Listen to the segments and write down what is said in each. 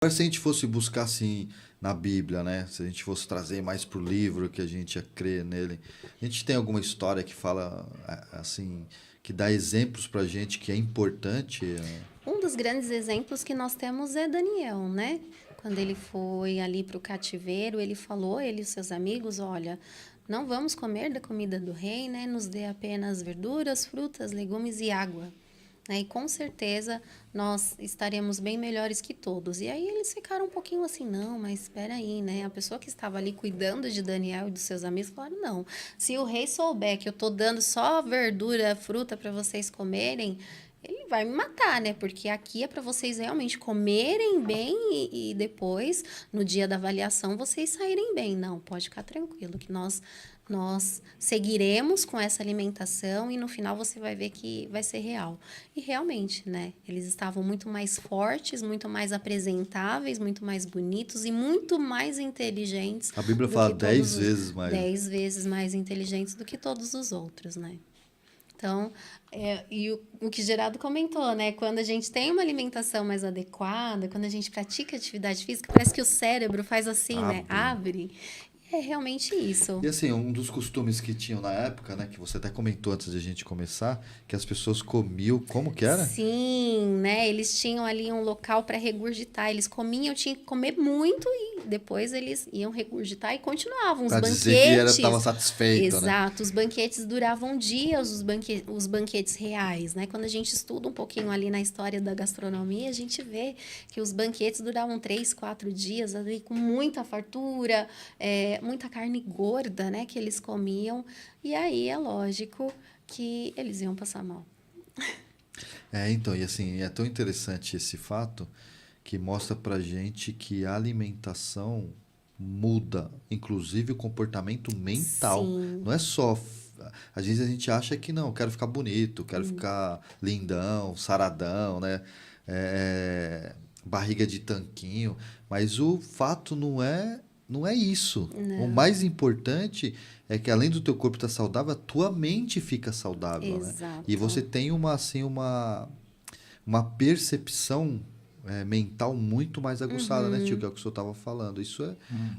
Mas se a gente fosse buscar assim na Bíblia, né? Se a gente fosse trazer mais pro livro que a gente ia crer nele, a gente tem alguma história que fala assim, que dá exemplos pra gente que é importante? Um dos grandes exemplos que nós temos é Daniel, né? Quando ele foi ali para o cativeiro, ele falou, ele e os seus amigos, olha, não vamos comer da comida do rei, né? Nos dê apenas verduras, frutas, legumes e água. Né? E com certeza nós estaremos bem melhores que todos. E aí eles ficaram um pouquinho assim, não, mas espera aí, né? A pessoa que estava ali cuidando de Daniel e dos seus amigos falaram, não, se o rei souber que eu tô dando só verdura, fruta para vocês comerem, ele vai me matar, né? Porque aqui é para vocês realmente comerem bem e depois, no dia da avaliação, vocês saírem bem. Não, pode ficar tranquilo que nós seguiremos com essa alimentação e no final você vai ver que vai ser real. E realmente, né? Eles estavam muito mais fortes, muito mais apresentáveis, muito mais bonitos e muito mais inteligentes A Bíblia do fala que todos 10 os vezes mais. 10 vezes mais inteligentes do que todos os outros, né? Então, e o que Geraldo comentou, né? Quando a gente tem uma alimentação mais adequada, quando a gente pratica atividade física, parece que o cérebro faz assim, né? Abre. Abre. E é realmente isso. E assim, um dos costumes que tinham na época, né, que você até comentou antes de a gente começar, que as pessoas comiam, como que era? Sim, né? Eles tinham ali um local para regurgitar. Eles comiam, tinham que comer muito e depois eles iam regurgitar e continuavam. Os Pra dizer que era tava banquetes, satisfeito, né? exato, os banquetes duravam dias, os banquetes reais, né? Quando a gente estuda um pouquinho ali na história da gastronomia, a gente vê que os banquetes duravam 3, 4 dias ali com muita fartura, muita carne gorda, né? Que eles comiam. E aí é lógico que eles iam passar mal. Então, e assim, é tão interessante esse fato que mostra pra gente que a alimentação muda, inclusive o comportamento mental. Sim. Não é só. Às vezes a gente acha que não, quero ficar bonito, quero ficar lindão, saradão, né? Barriga de tanquinho. Mas o fato não é isso. O Não, mais importante é que além do teu corpo estar saudável, a tua mente fica saudável, né? E você exato. tem uma percepção mental muito mais aguçada, né, tio? Que é Uhum. o que o senhor estava falando. Isso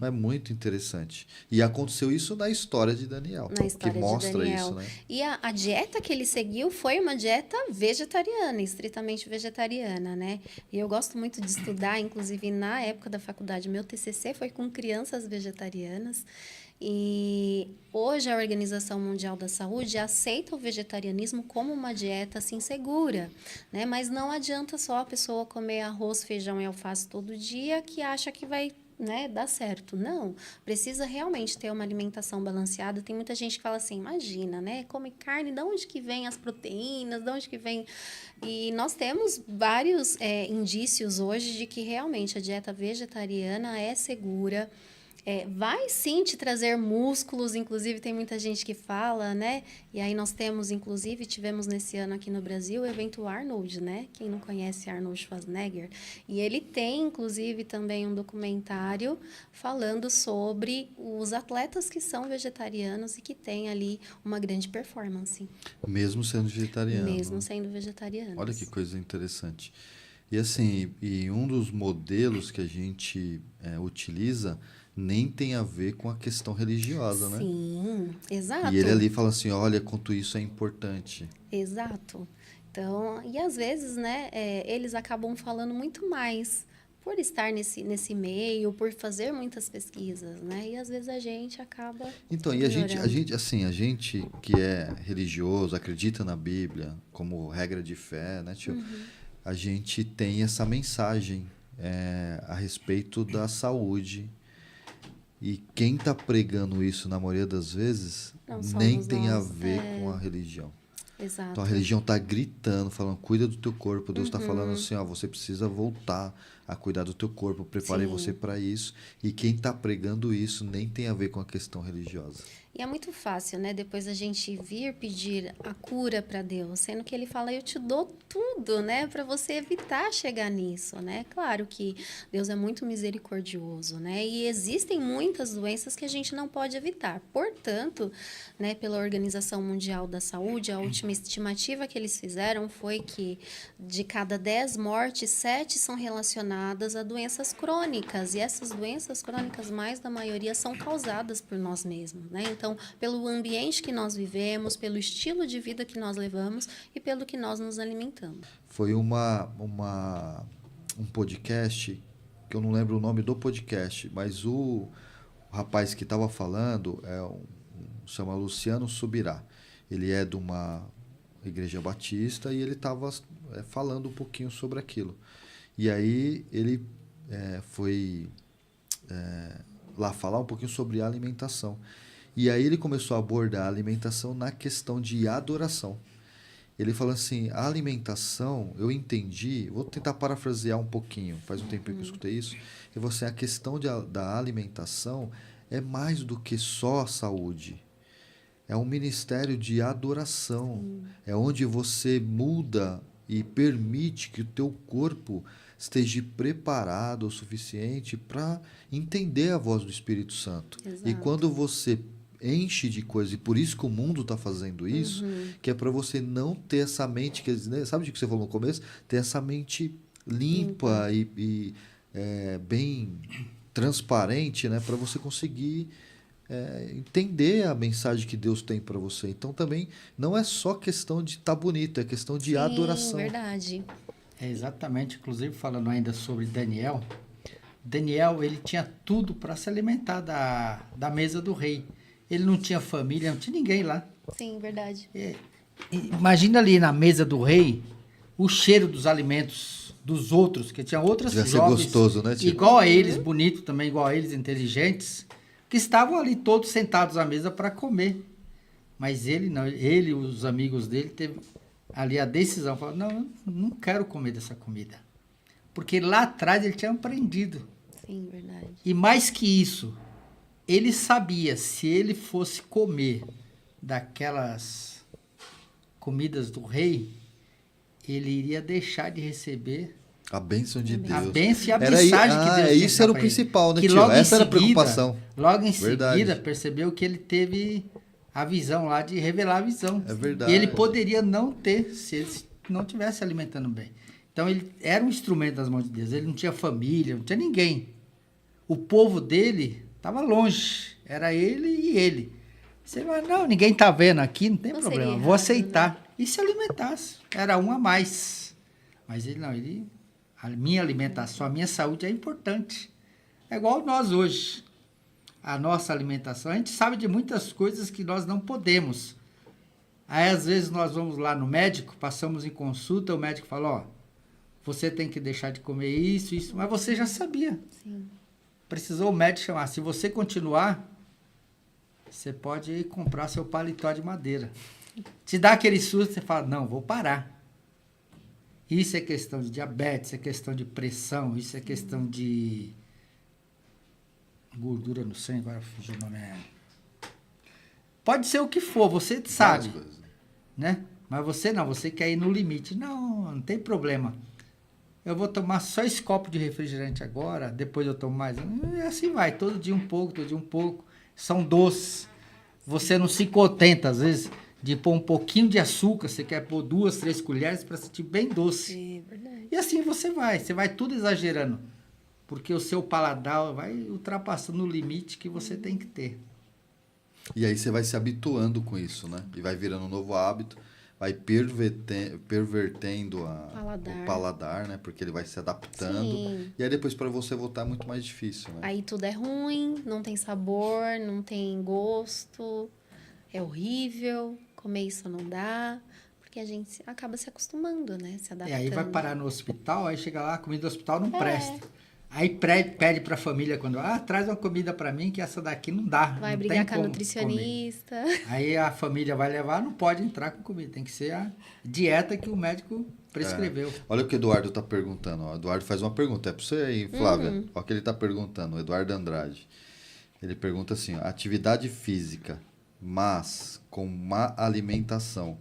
é muito interessante. E aconteceu isso na história de Daniel, Na que história de mostra isso, Daniel. né? E a dieta que ele seguiu foi uma dieta vegetariana, estritamente vegetariana, né? E eu gosto muito de estudar, inclusive na época da faculdade, meu TCC foi com crianças vegetarianas. E hoje a Organização Mundial da Saúde aceita o vegetarianismo como uma dieta assim segura, né? Mas não adianta só a pessoa comer arroz, feijão e alface todo dia que acha que vai, né, dar certo. Não, precisa realmente ter uma alimentação balanceada. Tem muita gente que fala assim, imagina, né? Come carne, de onde que vem as proteínas, de onde que vem... E nós temos vários indícios hoje de que realmente a dieta vegetariana é segura, vai sim te trazer músculos, inclusive tem muita gente que fala, né? E aí nós temos, inclusive, tivemos nesse ano aqui no Brasil o evento Arnold, né? Quem não conhece Arnold Schwarzenegger. E ele tem, inclusive, também um documentário falando sobre os atletas que são vegetarianos e que têm ali uma grande performance, Mesmo sendo vegetariano, mesmo né? sendo Olha que vegetarianos. coisa interessante. E assim, e um dos modelos que a gente utiliza nem tem a ver com a questão religiosa, né? Sim, E ele exato. ali fala assim, olha quanto isso é importante. Exato. Então, e às vezes, né, eles acabam falando muito mais por estar nesse meio, por fazer muitas pesquisas, né? E às vezes a gente acaba Então, e ignorando. a gente que é religioso, acredita na Bíblia como regra de fé, né, tio? A gente tem essa mensagem a respeito da saúde. E quem está pregando isso, na maioria das vezes, Não nem somos tem a nós. ver com a religião. Então a Exato. religião está gritando, falando, cuida do teu corpo. Deus está falando Uhum, assim, ó, você precisa voltar a cuidar do teu corpo. Eu preparei você sim. para isso. E quem está pregando isso nem tem a ver com a questão religiosa. E é muito fácil, né? Depois a gente vir pedir a cura para Deus, sendo que ele fala, eu te dou tudo, né? Para você evitar chegar nisso, né? Claro que Deus é muito misericordioso, né? E existem muitas doenças que a gente não pode evitar. Portanto, né, pela Organização Mundial da Saúde, a última estimativa que eles fizeram foi que de cada 10 mortes, 7 são relacionadas relacionadas a doenças crônicas. E essas doenças crônicas, mais da maioria, são causadas por nós mesmos, né? Então, pelo ambiente que nós vivemos, pelo estilo de vida que nós levamos e pelo que nós nos alimentamos. Foi um podcast, que eu não lembro o nome do podcast, mas o rapaz que estava falando chama Luciano Subirá. Ele é de uma igreja batista e ele estava falando um pouquinho sobre aquilo. E aí ele foi lá falar um pouquinho sobre a alimentação. E aí ele começou a abordar a alimentação na questão de adoração. Ele falou assim, a alimentação, eu entendi, vou tentar parafrasear um pouquinho, faz um tempinho que eu escutei isso, e você, a questão da alimentação é mais do que só a saúde. É um ministério de adoração. É onde você muda e permite que o teu corpo esteja preparado o suficiente para entender a voz do Espírito Santo. Exato. E quando você enche de coisa, e por isso que o mundo está fazendo isso, que é para você não ter essa mente, sabe o que você falou no começo? Ter essa mente limpa e bem transparente, né? Para você conseguir entender a mensagem que Deus tem para você. Então também não é só questão de estar bonito, é questão de adoração. Verdade. É exatamente, inclusive falando ainda sobre Daniel, ele tinha tudo para se alimentar da mesa do rei. Ele não tinha família, não tinha ninguém lá. Sim, verdade. Imagina ali na mesa do rei o cheiro dos alimentos dos outros, que tinha outras Devia ser jovens gostoso, né, tipo? igual a eles, bonito também, igual a eles, inteligentes, que estavam ali todos sentados à mesa para comer. Mas ele não, ele e os amigos dele teve ali a decisão, falou, não quero comer dessa comida. Porque lá atrás ele tinha aprendido. Sim, verdade. E mais que isso, ele sabia, se ele fosse comer daquelas comidas do rei, ele iria deixar de receber a bênção de Deus. A bênção e a mensagem que Deus tinha isso era o pra ele. principal, né, Que tio? logo em Essa era a seguida- preocupação. Logo em Verdade. seguida, percebeu que ele teve a visão lá de revelar a visão. É verdade. E ele poderia não ter, se ele não tivesse se alimentando bem. Então, ele era um instrumento das mãos de Deus. Ele não tinha família, não tinha ninguém. O povo dele estava longe. Era ele e ele. Você vai, não, ninguém está vendo aqui, não tem Não problema. seria Vou errado, aceitar. E se alimentasse. Era um a mais. Mas ele não, a minha alimentação, a minha saúde é importante. É igual nós hoje. A nossa alimentação, a gente sabe de muitas coisas que nós não podemos. Aí, às vezes, nós vamos lá no médico, passamos em consulta, o médico fala, ó, você tem que deixar de comer isso, mas você já sabia. Sim. Precisou o médico chamar. Se você continuar, você pode ir comprar seu paletó de madeira. Te dá aquele susto, você fala, não, vou parar. Isso é questão de diabetes, é questão de pressão, isso é questão de gordura no sangue, agora fugiu o nome. Pode ser o que for, você sabe, né? Mas você não, você quer ir no limite. Não tem problema. Eu vou tomar só esse copo de refrigerante agora, depois eu tomo mais. E assim vai, todo dia um pouco. São doces. Você não se contenta, às vezes, de pôr um pouquinho de açúcar, você quer pôr 2, 3 colheres para sentir bem doce. É verdade. E assim você vai tudo exagerando. Porque o seu paladar vai ultrapassando o limite que você tem que ter. E aí você vai se habituando com isso, né? E vai virando um novo hábito, vai pervertendo o paladar, né? Porque ele vai se adaptando. Sim. E aí depois para você voltar é muito mais difícil, né? Aí tudo é ruim, não tem sabor, não tem gosto, é horrível, comer isso não dá, porque a gente acaba se acostumando, né? Se E adaptando. aí vai parar no hospital, aí chega lá, a comida do hospital não presta. Aí pede para a família, quando traz uma comida para mim, que essa daqui não dá. Vai não brigar tem com a como nutricionista. comer. Aí a família vai levar, não pode entrar com comida, tem que ser a dieta que o médico prescreveu. Olha o que o Eduardo está perguntando. Ó. O Eduardo faz uma pergunta, é para você aí, Flávia. Olha o que ele está perguntando, o Eduardo Andrade. Ele pergunta assim, ó, atividade física, mas com má alimentação,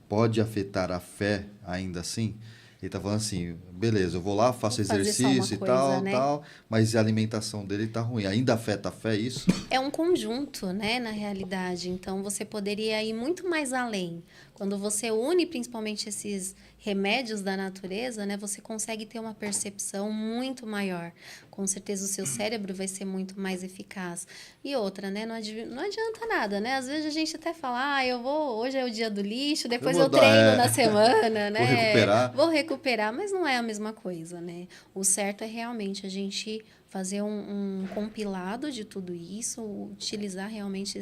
pode afetar a fé ainda assim? Ele tá falando assim, beleza, eu vou lá, faço exercício e tal, né? tal, mas a alimentação dele tá ruim. Ainda afeta a fé isso? É um conjunto, né, na realidade. Então, você poderia ir muito mais além. Quando você une principalmente esses remédios da natureza, né, você consegue ter uma percepção muito maior. Com certeza o seu cérebro vai ser muito mais eficaz. E outra, né, não adianta nada, né? Às vezes a gente até fala, hoje é o dia do lixo, depois eu treino na semana, né? Vou recuperar. Vou recuperar, mas não é a mesma coisa, né? O certo é realmente a gente fazer um compilado de tudo isso, utilizar realmente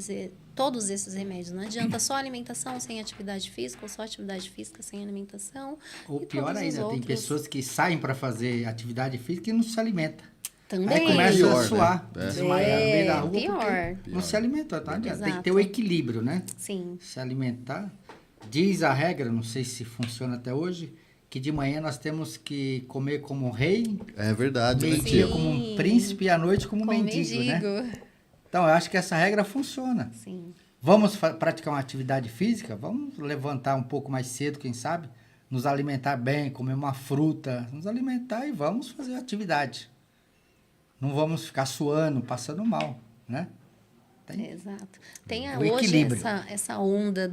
todos esses remédios. Não adianta só alimentação sem atividade física, ou só atividade física sem alimentação. Ou e pior todos os ainda, tem outros. pessoas que saem para fazer atividade física e não se alimentam. Também. Aí começa Pior, a suar, né? desmaiar no meio da rua, pior. porque não se alimentou. Não adianta. Tem que ter Exato. o equilíbrio, né? Sim. Se alimentar. Diz a regra, não sei se funciona até hoje, que de manhã nós temos que comer como um rei, É verdade, né, meio-dia tia? como um príncipe e à noite como um mendigo, né? Então, eu acho que essa regra funciona. Sim. Vamos praticar uma atividade física? Vamos levantar um pouco mais cedo, quem sabe? Nos alimentar bem, comer uma fruta, nos alimentar e vamos fazer atividade. Não vamos ficar suando, passando mal, né? Exato. Tem o hoje equilíbrio. essa onda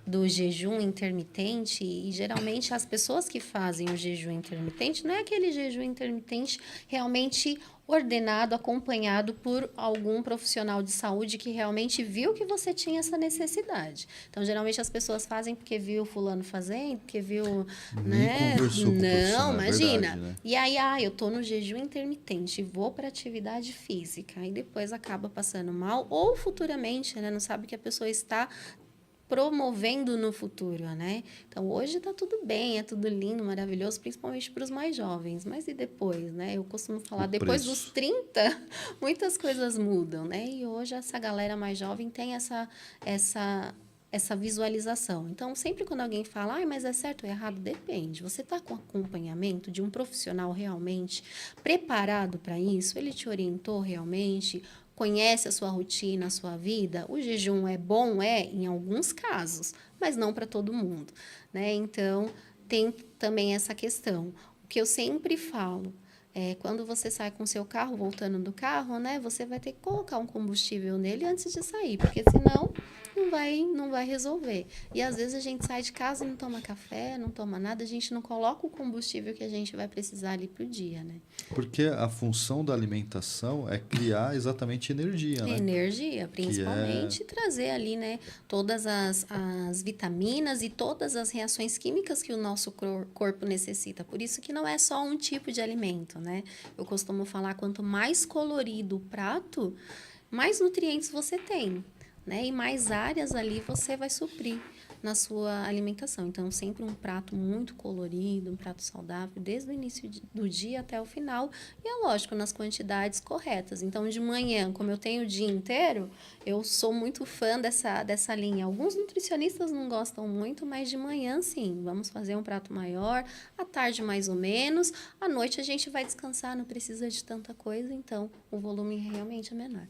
do jejum intermitente, e geralmente as pessoas que fazem o jejum intermitente, não é aquele jejum intermitente realmente ordenado, acompanhado por algum profissional de saúde que realmente viu que você tinha essa necessidade. Então, geralmente as pessoas fazem porque viu fulano fazendo, porque viu, Nem né? conversou com o profissional, Não, é imagina. verdade, né? E aí, eu tô no jejum intermitente, vou para atividade física, e depois acaba passando mal, ou futuramente, né? Não sabe que a pessoa está promovendo no futuro, né? Então, hoje tá tudo bem, é tudo lindo, maravilhoso, principalmente para os mais jovens. Mas e depois, né? Eu costumo falar, depois dos 30, muitas coisas mudam, né? E hoje essa galera mais jovem tem essa visualização. Então, sempre quando alguém fala, mas é certo ou errado, depende. Você está com acompanhamento de um profissional realmente preparado para isso? Ele te orientou realmente? Conhece a sua rotina, a sua vida? O jejum é bom? É, em alguns casos, mas não para todo mundo, né? Então, tem também essa questão. O que eu sempre falo, quando você sai com o seu carro, voltando do carro, né? Você vai ter que colocar um combustível nele antes de sair, porque senão não vai resolver. E às vezes a gente sai de casa e não toma café, não toma nada, a gente não coloca o combustível que a gente vai precisar ali pro dia, né? Porque a função da alimentação é criar exatamente energia, né? Energia, principalmente trazer ali, né, todas as vitaminas e todas as reações químicas que o nosso corpo necessita. Por isso que não é só um tipo de alimento, né? Eu costumo falar, quanto mais colorido o prato, mais nutrientes você tem, né? E mais áreas ali você vai suprir na sua alimentação. Então, sempre um prato muito colorido, um prato saudável, desde o início do dia até o final. E é lógico, nas quantidades corretas. Então, de manhã, como eu tenho o dia inteiro, eu sou muito fã dessa linha. Alguns nutricionistas não gostam muito, mas de manhã, sim. Vamos fazer um prato maior, à tarde mais ou menos. À noite a gente vai descansar, não precisa de tanta coisa, então o volume realmente é menor.